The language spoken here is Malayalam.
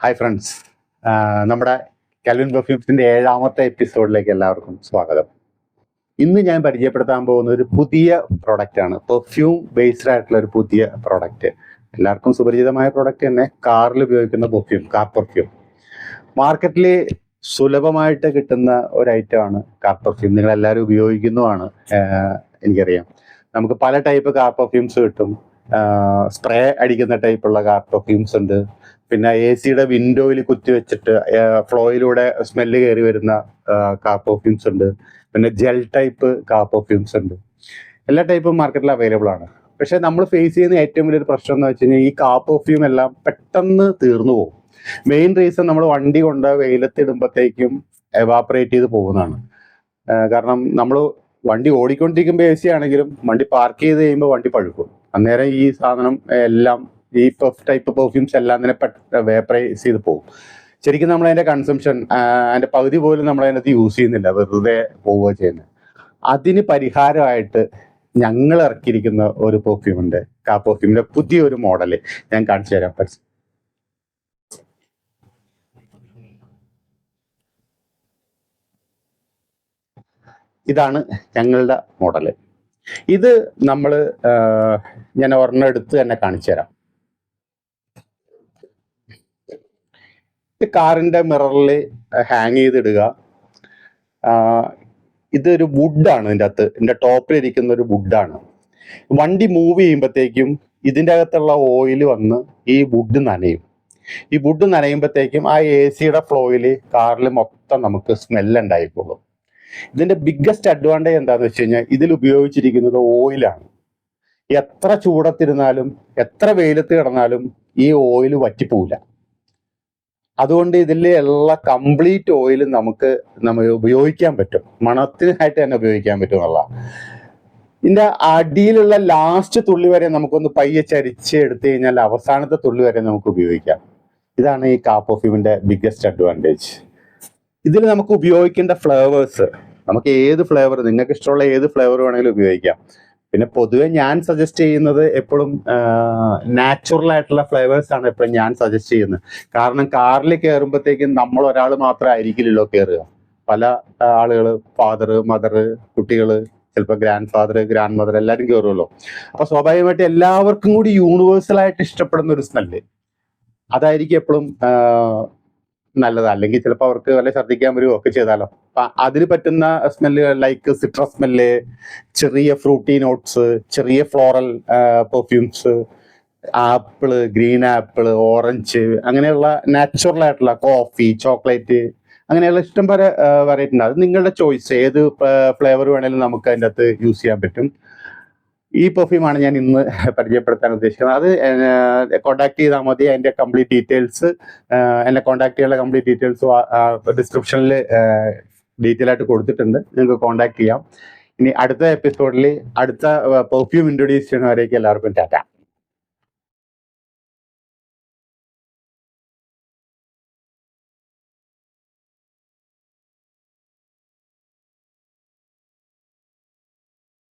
ഹായ് ഫ്രണ്ട്സ്, നമ്മുടെ കാൽവിൻ പെർഫ്യൂംസിന്റെ 7ാമത്തെ എപ്പിസോഡിലേക്ക് എല്ലാവർക്കും സ്വാഗതം. ഇന്ന് ഞാൻ പരിചയപ്പെടുത്താൻ പോകുന്ന ഒരു പുതിയ പ്രോഡക്റ്റ് ആണ്. പെർഫ്യൂം ബേസ്ഡ് ആയിട്ടുള്ള ഒരു പുതിയ പ്രോഡക്റ്റ്. എല്ലാവർക്കും സുപരിചിതമായ പ്രോഡക്റ്റ് തന്നെ, കാറിൽ ഉപയോഗിക്കുന്ന പെർഫ്യൂം, കാർ പെർഫ്യൂം. മാർക്കറ്റിൽ സുലഭമായിട്ട് കിട്ടുന്ന ഒരു ഐറ്റമാണ് കാർ പെർഫ്യൂം. നിങ്ങൾ എല്ലാവരും ഉപയോഗിക്കുന്നതാണ്, എനിക്കറിയാം. നമുക്ക് പല ടൈപ്പ് കാർ പെർഫ്യൂംസ് കിട്ടും. സ്പ്രേ അടിക്കുന്ന ടൈപ്പുള്ള കാർ പെർഫ്യൂംസ് ഉണ്ട്. പിന്നെ AC-യുടെ വിൻഡോയിൽ കുത്തിവെച്ചിട്ട് ഫ്ലോയിലൂടെ സ്മെല്ല് കയറി വരുന്ന കാർ പെർഫ്യൂംസ് ഉണ്ട്. പിന്നെ ജെൽ ടൈപ്പ് കാർ പെർഫ്യൂംസ് ഉണ്ട്. എല്ലാ ടൈപ്പും മാർക്കറ്റിൽ അവൈലബിൾ ആണ്. പക്ഷെ നമ്മൾ ഫേസ് ചെയ്യുന്ന ഏറ്റവും വലിയൊരു പ്രശ്നം എന്ന് വെച്ച് കഴിഞ്ഞാൽ ഈ കാർ പെർഫ്യൂം എല്ലാം പെട്ടെന്ന് തീർന്നു പോകും. മെയിൻ റീസൺ നമ്മൾ വണ്ടി കൊണ്ട് വെയിലത്തിടുമ്പോഴത്തേക്കും എവാപ്പറേറ്റ് ചെയ്ത് പോകുന്നതാണ്. കാരണം നമ്മൾ വണ്ടി ഓടിക്കൊണ്ടിരിക്കുമ്പോൾ AC ആണെങ്കിലും വണ്ടി പാർക്ക് ചെയ്ത് കഴിയുമ്പോൾ വണ്ടി പഴുക്കും. അന്നേരം ഈ സാധനം എല്ലാം, ഈ ടൈപ്പ് പെർഫ്യൂംസ് എല്ലാം തന്നെ വേപ്പറൈസ് ചെയ്ത് പോകും. ശരിക്കും നമ്മൾ അതിന്റെ കൺസംഷൻ, അതിന്റെ പകുതി പോലും നമ്മൾ അതിനകത്ത് യൂസ് ചെയ്യുന്നില്ല, വെറുതെ പോവുക ചെയ്യുന്നത്. അതിന് പരിഹാരമായിട്ട് ഞങ്ങൾ ഇറക്കിയിരിക്കുന്ന ഒരു പെർഫ്യൂം ഉണ്ട്. കാർ പെർഫ്യൂമിന്റെ പുതിയൊരു മോഡല് ഞാൻ കാണിച്ചു തരാം. ഇതാണ് ഞങ്ങളുടെ മോഡല്. ഇത് നമ്മൾ ഞാൻ ഒരെണ്ണം എടുത്ത് തന്നെ കാണിച്ചു തരാം. കാറിന്റെ മിററിൽ ഹാങ് ചെയ്തിടുക. ഇതൊരു വുഡാണ്. ഇതിന്റെ ടോപ്പിലിരിക്കുന്ന ഒരു വുഡാണ്. വണ്ടി മൂവ് ചെയ്യുമ്പോഴത്തേക്കും ഇതിൻ്റെ അകത്തുള്ള ഓയിൽ വന്ന് ഈ വുഡ് നനയും. ഈ വുഡ് നനയുമ്പോഴത്തേക്കും ആ AC-യുടെ ഫ്ലോയിൽ കാറിൽ മൊത്തം നമുക്ക് സ്മെല്ല് ഉണ്ടായിക്കോളും. ഇതിന്റെ ബിഗ്ഗസ്റ്റ് അഡ്വാൻറ്റേജ് എന്താണെന്ന് വെച്ച് കഴിഞ്ഞാൽ ഇതിൽ ഉപയോഗിച്ചിരിക്കുന്നത് ഓയിലാണ്. എത്ര ചൂടത്തിരുന്നാലും എത്ര വെയിലത്ത് കിടന്നാലും ഈ ഓയിൽ വറ്റിപ്പോവില്ല. അതുകൊണ്ട് ഇതിലുള്ള കംപ്ലീറ്റ് ഓയിൽ നമ്മൾ ഉപയോഗിക്കാൻ പറ്റും. മണത്തിനായിട്ട് തന്നെ ഉപയോഗിക്കാൻ പറ്റും എന്നുള്ള. ഇതിന്റെ അടിയിലുള്ള ലാസ്റ്റ് തുള്ളി വരെ നമുക്കൊന്ന് പയ്യെ ചരിച്ച് എടുത്തു കഴിഞ്ഞാൽ അവസാനത്തെ തുള്ളി വരെ നമുക്ക് ഉപയോഗിക്കാം. ഇതാണ് ഈ കാർ പെർഫ്യൂമിന്റെ ബിഗ്ഗസ്റ്റ് അഡ്വാൻറ്റേജ്. ഇതിൽ നമുക്ക് ഉപയോഗിക്കേണ്ട ഫ്ലേവേഴ്സ്, നമുക്ക് ഏത് ഫ്ലേവർ, നിങ്ങൾക്ക് ഇഷ്ടമുള്ള ഏത് ഫ്ലേവർ വേണമെങ്കിലും ഉപയോഗിക്കാം. പിന്നെ പൊതുവെ ഞാൻ സജസ്റ്റ് ചെയ്യുന്നത് എപ്പോഴും നാച്ചുറൽ ആയിട്ടുള്ള ഫ്ലേവേഴ്സ് ആണ് എപ്പോഴും ഞാൻ സജസ്റ്റ് ചെയ്യുന്നത്. കാരണം കാറിൽ കയറുമ്പോഴത്തേക്കും നമ്മൾ ഒരാൾ മാത്രം ആയിരിക്കില്ലല്ലോ കയറുക. പല ആളുകൾ, ഫാദർ, മദർ, കുട്ടികൾ, ചിലപ്പോൾ ഗ്രാൻഡ് ഫാദർ, ഗ്രാൻഡ് മദർ, എല്ലാവരും കയറുമല്ലോ. അപ്പൊ സ്വാഭാവികമായിട്ട് എല്ലാവർക്കും കൂടി യൂണിവേഴ്സൽ ആയിട്ട് ഇഷ്ടപ്പെടുന്ന ഒരു സ്മെല്ല് അതായിരിക്കും എപ്പോഴും നല്ലത്. അല്ലെങ്കിൽ ചിലപ്പോൾ അവർക്ക് വല്ല ഛർദ്ദിക്കാൻ വരുമോ ഒക്കെ ചെയ്താലോ. അപ്പൊ അതിന് പറ്റുന്ന സ്മെല്ല് ലൈക്ക് സിട്രസ് സ്മെല്ല്, ചെറിയ ഫ്രൂട്ടി നോട്ട്സ്, ചെറിയ floral perfumes, apple, green apple, orange, അങ്ങനെയുള്ള നാച്ചുറൽ ആയിട്ടുള്ള കോഫി, ചോക്ലേറ്റ്, അങ്ങനെയുള്ള ഇഷ്ടം പോലെ വെറൈറ്റി ഉണ്ട്. അത് നിങ്ങളുടെ ചോയ്സ്. ഏത് ഫ്ലേവർ വേണേലും നമുക്ക് അതിൻ്റെ അകത്ത് യൂസ് ചെയ്യാൻ പറ്റും. ഈ പെർഫ്യൂമാണ് ഞാൻ ഇന്ന് പരിചയപ്പെടുത്താൻ ഉദ്ദേശിക്കുന്നത്. അത് കോൺടാക്ട് ചെയ്താൽ മതി. അതിന്റെ കംപ്ലീറ്റ് ഡീറ്റെയിൽസ്, എന്നെ കോൺടാക്ട് ചെയ്യാനുള്ള കംപ്ലീറ്റ് ഡീറ്റെയിൽസ് ഡിസ്ക്രിപ്ഷനിൽ ഡീറ്റെയിൽ ആയിട്ട് കൊടുത്തിട്ടുണ്ട്. നിങ്ങൾക്ക് കോൺടാക്ട് ചെയ്യാം. ഇനി അടുത്ത എപ്പിസോഡിൽ അടുത്ത പെർഫ്യൂം ഇൻട്രൊഡ്യൂസ് ചെയ്യുന്നവരേക്ക് എല്ലാവർക്കും ടാറ്റ.